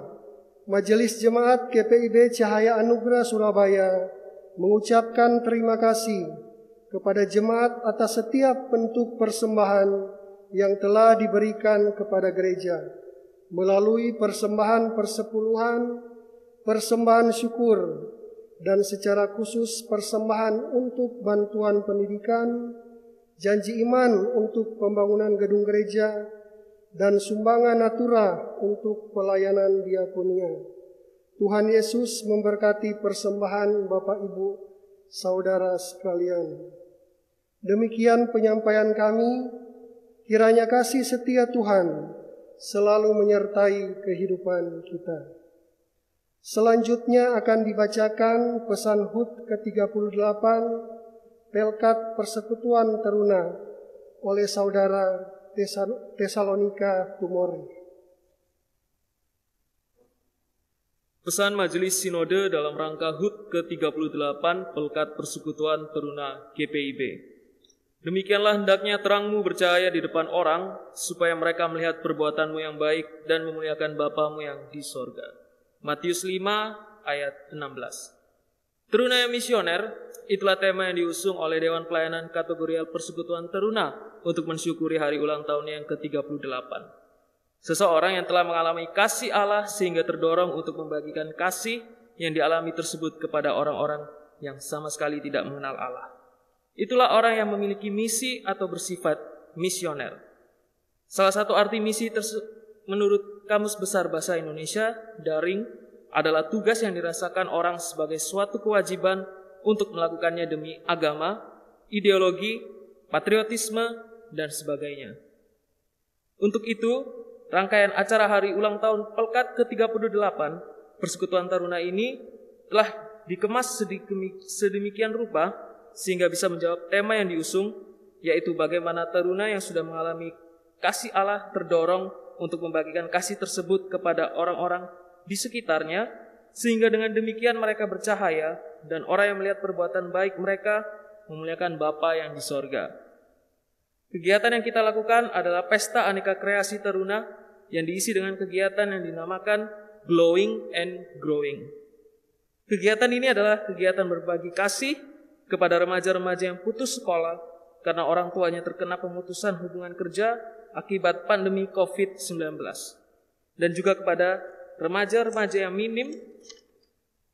Majelis Jemaat GPIB Cahaya Anugerah Surabaya mengucapkan terima kasih kepada jemaat atas setiap bentuk persembahan yang telah diberikan kepada gereja melalui persembahan persepuluhan, persembahan syukur, dan secara khusus persembahan untuk bantuan pendidikan, janji iman untuk pembangunan gedung gereja, dan sumbangan natura untuk pelayanan diakonia. Tuhan Yesus memberkati persembahan Bapak Ibu, saudara sekalian. Demikian penyampaian kami, kiranya kasih setia Tuhan selalu menyertai kehidupan kita. Selanjutnya akan dibacakan pesan HUT ke-38 Pelkat Persekutuan Taruna oleh saudara Tesalonika Tumore. Pesan Majelis Sinode dalam rangka HUT ke-38 Pelkat Persekutuan Taruna GPIB. Demikianlah hendaknya terangmu bercahaya di depan orang, supaya mereka melihat perbuatanmu yang baik dan memuliakan Bapamu yang di sorga. Matius 5 ayat 16. Teruna yang misioner, itulah tema yang diusung oleh Dewan Pelayanan Kategorial Persekutuan Teruna untuk mensyukuri hari ulang tahun yang ke-38. Seseorang yang telah mengalami kasih Allah sehingga terdorong untuk membagikan kasih yang dialami tersebut kepada orang-orang yang sama sekali tidak mengenal Allah. Itulah orang yang memiliki misi atau bersifat misioner. Salah satu arti misi menurut Kamus Besar Bahasa Indonesia, daring, adalah tugas yang dirasakan orang sebagai suatu kewajiban untuk melakukannya demi agama, ideologi, patriotisme, dan sebagainya. Untuk itu, rangkaian acara hari ulang tahun Pelkat ke-38 Persekutuan Taruna ini telah dikemas sedemikian rupa sehingga bisa menjawab tema yang diusung, yaitu bagaimana taruna yang sudah mengalami kasih Allah terdorong untuk membagikan kasih tersebut kepada orang-orang di sekitarnya, sehingga dengan demikian mereka bercahaya dan orang yang melihat perbuatan baik mereka memuliakan Bapa yang di sorga. Kegiatan yang kita lakukan adalah pesta aneka kreasi taruna yang diisi dengan kegiatan yang dinamakan Glowing and Growing. Kegiatan ini adalah kegiatan berbagi kasih kepada remaja-remaja yang putus sekolah karena orang tuanya terkena pemutusan hubungan kerja akibat pandemi COVID-19. Dan juga kepada remaja-remaja yang minim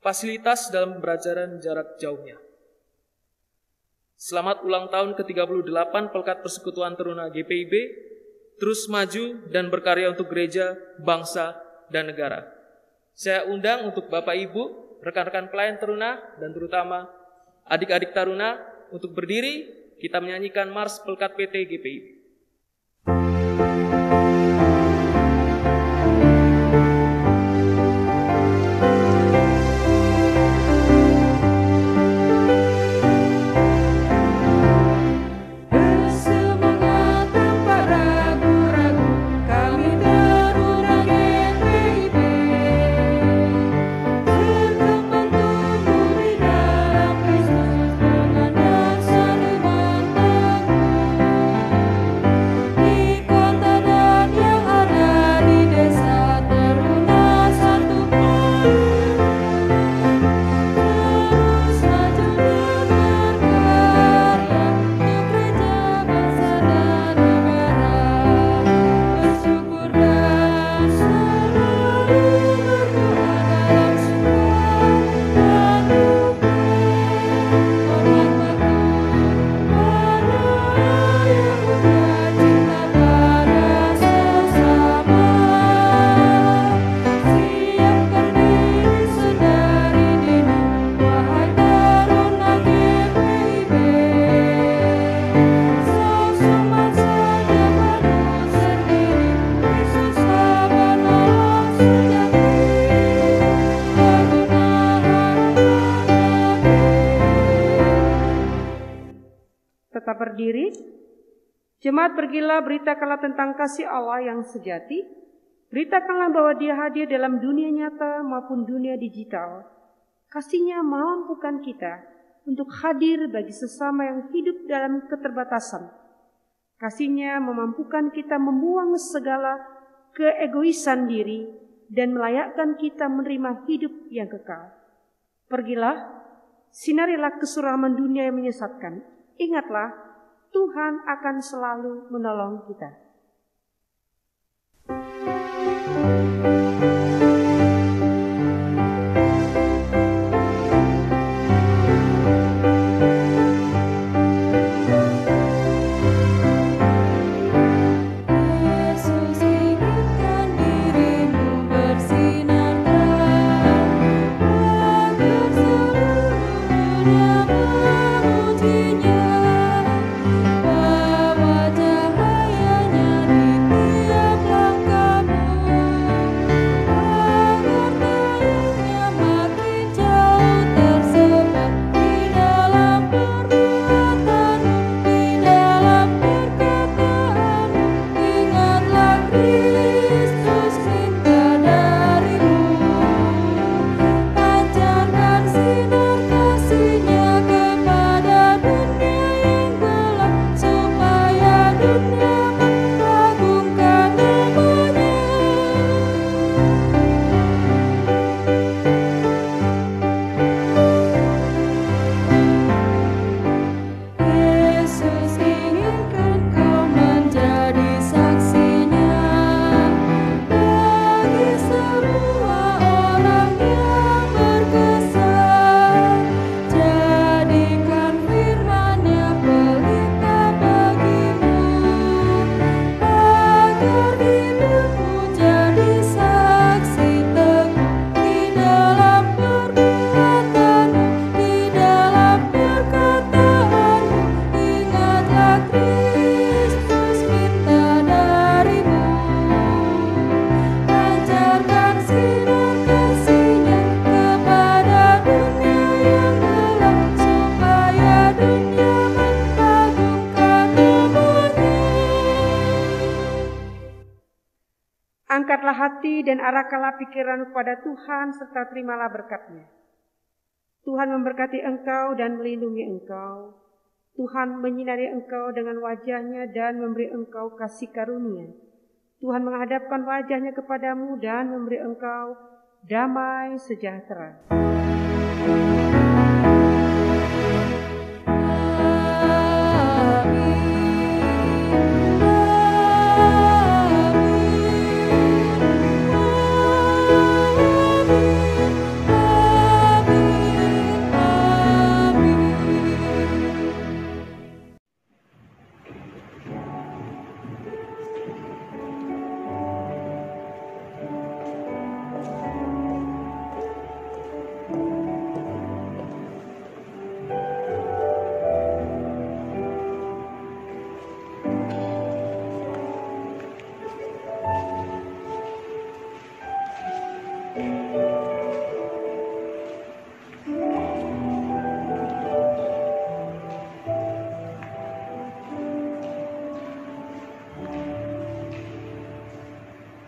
fasilitas dalam pembelajaran jarak jauhnya. Selamat ulang tahun ke-38 Pelkat Persekutuan Taruna GPIB, terus maju dan berkarya untuk gereja, bangsa, dan negara. Saya undang untuk Bapak Ibu, rekan-rekan pelayan taruna, dan terutama adik-adik taruna untuk berdiri, kita menyanyikan Mars Pelkat PT GPIB. Dengan dasar iman teguh berdiri. Jemaat, pergilah beritakanlah tentang kasih Allah yang sejati. Beritakanlah bahwa Dia hadir dalam dunia nyata maupun dunia digital. Kasih-Nya memampukan kita untuk hadir bagi sesama yang hidup dalam keterbatasan. Kasih-Nya memampukan kita membuang segala keegoisan diri dan melayakkan kita menerima hidup yang kekal. Pergilah, sinarilah kesuraman dunia yang menyesatkan. Ingatlah, Tuhan akan selalu menolong kita. Angkatlah hati dan arahkanlah pikiran kepada Tuhan serta terimalah berkat-Nya. Tuhan memberkati engkau dan melindungi engkau. Tuhan menyinari engkau dengan wajah-Nya dan memberi engkau kasih karunia. Tuhan menghadapkan wajah-Nya kepadamu dan memberi engkau damai sejahtera.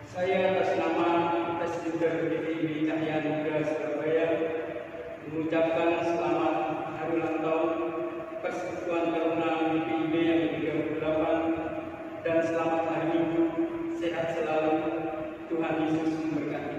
Saya atas nama Presbiter GPIB Cahya Nugra Surabaya mengucapkan selamat hari ulang tahun Persekutuan Taruna GPIB yang ke-38 dan selamat hari Minggu, sehat selalu, Tuhan Yesus memberkati.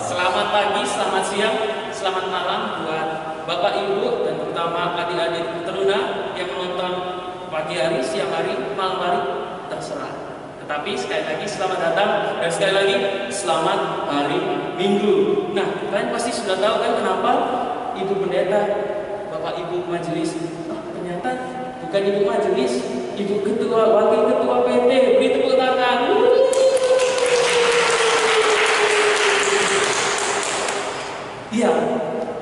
Selamat pagi, selamat siang, selamat malam buat Bapak Ibu dan terutama adik-adik teruna yang menonton pagi hari, siang hari, malam hari, terserah. Tetapi sekali lagi selamat datang dan sekali lagi selamat hari Minggu. Nah, kalian pasti sudah tahu kan kenapa Ibu Pendeta, Bapak Ibu Majelis, ternyata bukan Ibu Majelis, Ibu Ketua, Wakil Ketua PT. Beri tepuk tangan. Iya,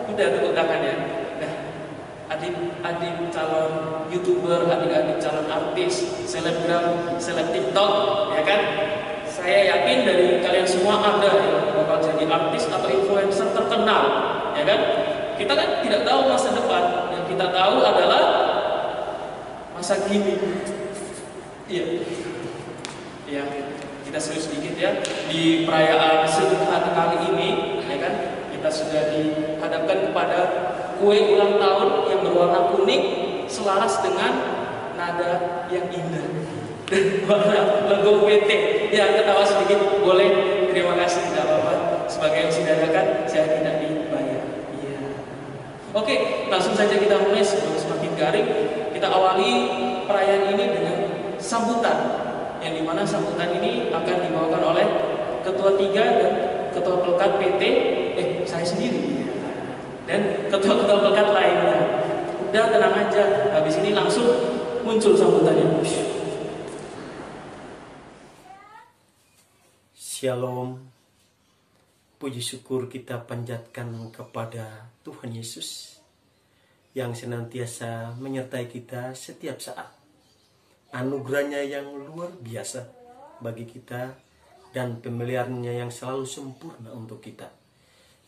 udah tepuk tangan ya. Nah, adik-adik calon YouTuber, adik-adik calon artis, selebgram, seleb TikTok, ya kan? Saya yakin dari kalian semua ada yang bakal jadi artis atau influencer terkenal, ya kan? Kita kan tidak tahu masa depan, yang kita tahu adalah masa kini. Iya, ya, kita serius sedikit ya. Di perayaan Sedekah kali ini, ya kan? Kita sudah dihadapkan kepada kue ulang tahun yang berwarna kuning selaras dengan nada yang indah dan warna logo PT. Ya, ketawa sedikit boleh. Terima kasih, tidak apa-apa. Sebagai yang sidarakan, saya tidak dibayar. Iya. Oke, langsung saja kita mulai sebelum semakin garing. Kita awali perayaan ini dengan sambutan, yang dimana sambutan ini akan dibawakan oleh Ketua 3 dan Ketua Pelkat PT, saya sendiri, dan ketua-ketua pelkat lainnya. Udah tenang aja, habis ini langsung muncul sambutannya. Shalom, puji syukur kita panjatkan kepada Tuhan Yesus yang senantiasa menyertai kita setiap saat. Anugerahnya yang luar biasa bagi kita dan pemeliharaannya yang selalu sempurna untuk kita.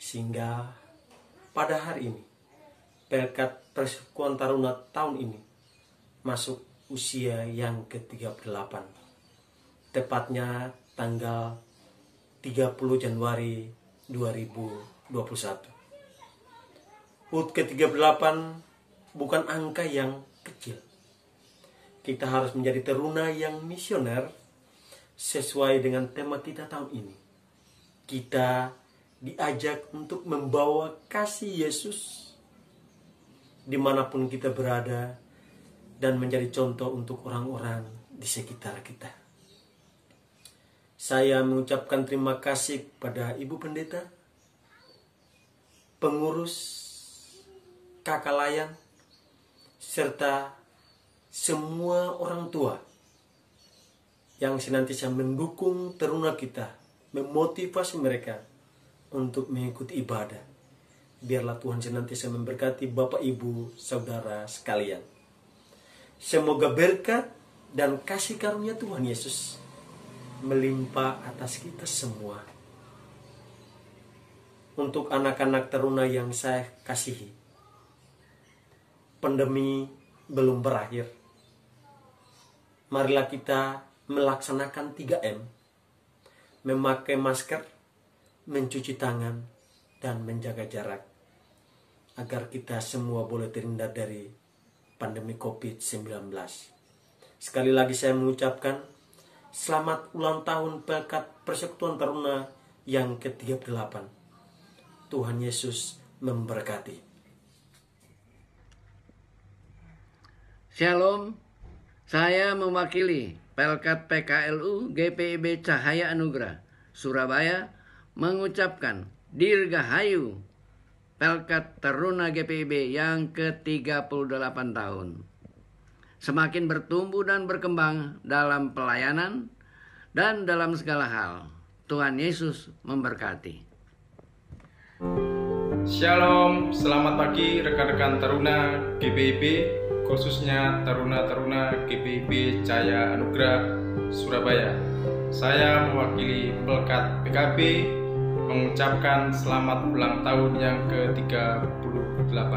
Sehingga pada hari ini, Pelkat Persekutuan Taruna tahun ini masuk usia yang ke-38. Tepatnya tanggal 30 Januari 2021. HUT ke-38 bukan angka yang kecil. Kita harus menjadi teruna yang misioner sesuai dengan tema kita tahun ini. Kita diajak untuk membawa kasih Yesus dimanapun kita berada dan menjadi contoh untuk orang-orang di sekitar kita. Saya mengucapkan terima kasih pada Ibu Pendeta, pengurus, kakak layan, serta semua orang tua yang senantiasa mendukung teruna kita, memotivasi mereka untuk mengikuti ibadah. Biarlah Tuhan senantiasa memberkati Bapak, Ibu, Saudara sekalian. Semoga berkat dan kasih karunia Tuhan Yesus melimpah atas kita semua. Untuk anak-anak teruna yang saya kasihi, pandemi belum berakhir. Marilah kita melaksanakan 3M, memakai masker, mencuci tangan, dan menjaga jarak, agar kita semua boleh terhindar dari pandemi COVID-19. Sekali lagi saya mengucapkan selamat ulang tahun Pelkat Persekutuan Taruna yang ke-38. Tuhan Yesus memberkati. Shalom, saya mewakili Pelkat PKLU GPIB Cahaya Anugerah Surabaya mengucapkan Dirgahayu Pelkat Taruna GPIB yang ke-38 tahun. Semakin bertumbuh dan berkembang dalam pelayanan dan dalam segala hal. Tuhan Yesus memberkati. Shalom, selamat pagi rekan-rekan Taruna GPIB, khususnya Taruna-Taruna GPIB Cahaya Anugerah Surabaya. Saya mewakili Pelkat PKB mengucapkan selamat ulang tahun yang ke-38.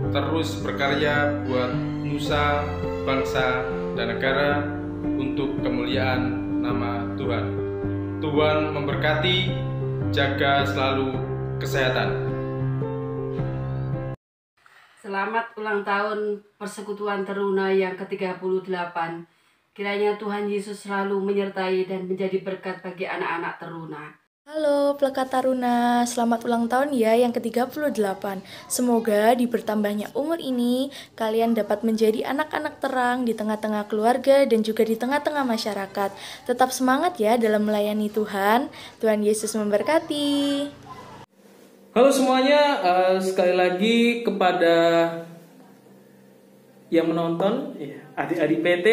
Terus berkarya buat nusa, bangsa, dan negara untuk kemuliaan nama Tuhan. Tuhan memberkati, jaga selalu kesehatan. Selamat ulang tahun Persekutuan Taruna yang ke-38. Kiranya Tuhan Yesus selalu menyertai dan menjadi berkat bagi anak-anak teruna. Halo Pelekat Taruna, selamat ulang tahun ya yang ke-38. Semoga di bertambahnya umur ini, kalian dapat menjadi anak-anak terang di tengah-tengah keluarga dan juga di tengah-tengah masyarakat. Tetap semangat ya dalam melayani Tuhan. Tuhan Yesus memberkati. Halo semuanya, sekali lagi kepada yang menonton, adik-adik PT,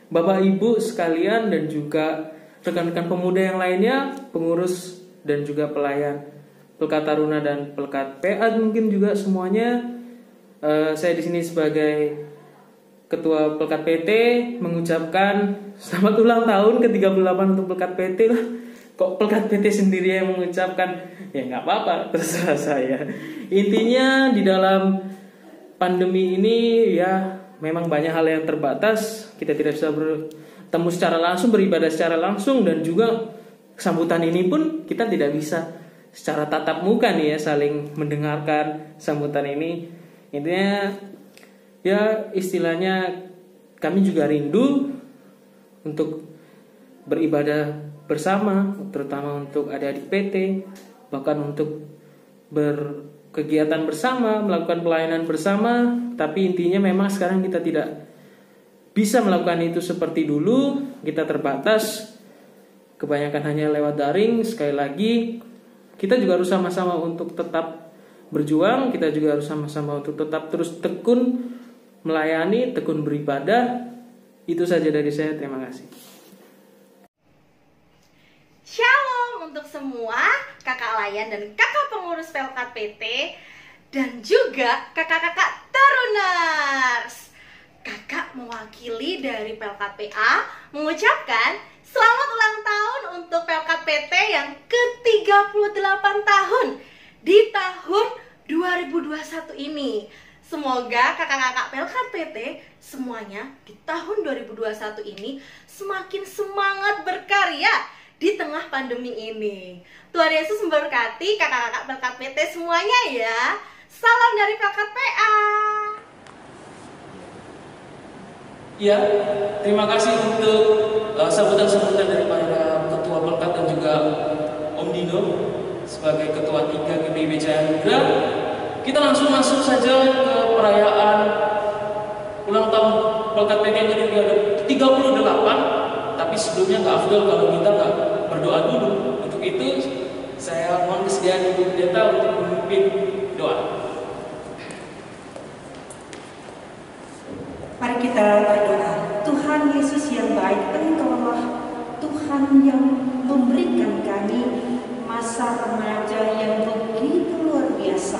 Bapak Ibu sekalian dan juga rekan-rekan pemuda yang lainnya, pengurus dan juga pelayan Pelekat Taruna dan Pelekat PA mungkin juga semuanya. Saya di sini sebagai Ketua Pelekat PT mengucapkan selamat ulang tahun ke-38 untuk Pelekat PT lah. Kok Pelekat PT sendiri yang mengucapkan? Ya nggak apa-apa, terserah saya. Intinya di dalam pandemi ini ya memang banyak hal yang terbatas. Kita tidak bisa bertemu secara langsung, beribadah secara langsung, dan juga sambutan ini pun kita tidak bisa secara tatap muka nih ya, saling mendengarkan sambutan ini. Intinya ya istilahnya kami juga rindu untuk beribadah bersama, terutama untuk adik-adik PT, bahkan untuk berkegiatan bersama, melakukan pelayanan bersama. Tapi intinya memang sekarang kita tidak bisa melakukan itu seperti dulu, kita terbatas, kebanyakan hanya lewat daring. Sekali lagi, kita juga harus sama-sama untuk tetap berjuang, kita juga harus sama-sama untuk tetap terus tekun melayani, tekun beribadah. Itu saja dari saya, terima kasih. Shalom untuk semua kakak layan dan kakak pengurus Pelekat PT dan juga kakak-kakak Taruners. Kakak mewakili dari Pelekat PA mengucapkan selamat ulang tahun untuk Pelekat PT yang ke-38 tahun di tahun 2021 ini. Semoga kakak-kakak Pelekat PT semuanya di tahun 2021 ini semakin semangat berkarya di tengah pandemi ini. Tuhan Yesus memberkati kakak-kakak Pelekat PT semuanya ya. Salam dari Pelekat PA. Ya, terima kasih untuk sambutan-sambutan daripada Ketua Pelekat dan juga Om Dino sebagai Ketua 3 GPIB Cahaya Anugrah. Kita langsung masuk saja ke perayaan ulang tahun Pelekat PT yang ke-38. Tapi sebelumnya nggak afdol kalau kita nggak berdoa dulu. Untuk itu saya mohon kesediaan Ibu Pendeta untuk memimpin doa. Mari kita berdoa. Tuhan Yesus yang baik, Engkaulah Tuhan yang memberikan kami masa remaja yang begitu luar biasa.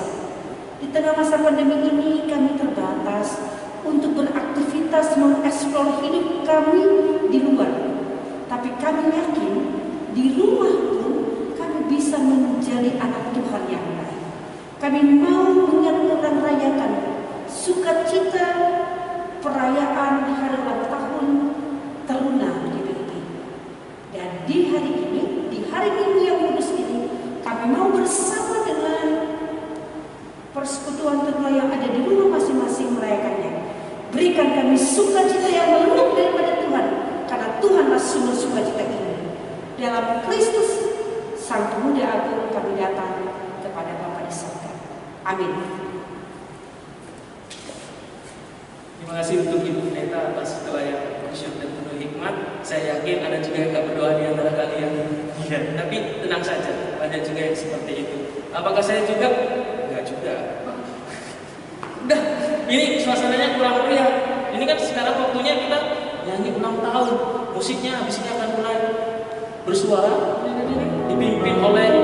Di tengah masa pandemi ini kami terbatas untuk beraktivitas mengeksplor hidup kami di luar. Tapi kami yakin di rumah pun kami bisa menjadi anak Tuhan yang baik. Kami mau merayakan sukacita perayaan hari ulang tahun Taruna GPIB. Dan di hari ini, di hari Minggu yang kudus ini, kami mau bersama dengan persekutuan Taruna yang ada di rumah masing-masing merayakannya. Berikan kami sukacita yang melebihi daripada Tuhan, karena Tuhanlah sumber sukacita ini. Dalam Kristus Sang Pemuda Agung kami datang kepada Bapa di surga. Amin. Terima kasih untuk Ibu Pendeta atas doa yang khusyuk dan penuh hikmat. Saya yakin ada juga yang gak berdoa di antara kalian. Iya. Tapi tenang saja, ada juga yang seperti itu. Apakah saya juga? Enggak juga. Udah, ini suasananya kurang meriah. Ini kan sekarang waktunya kita nyanyi 6 tahun. Musiknya habis ini akan mulai bersuara, dipimpin oleh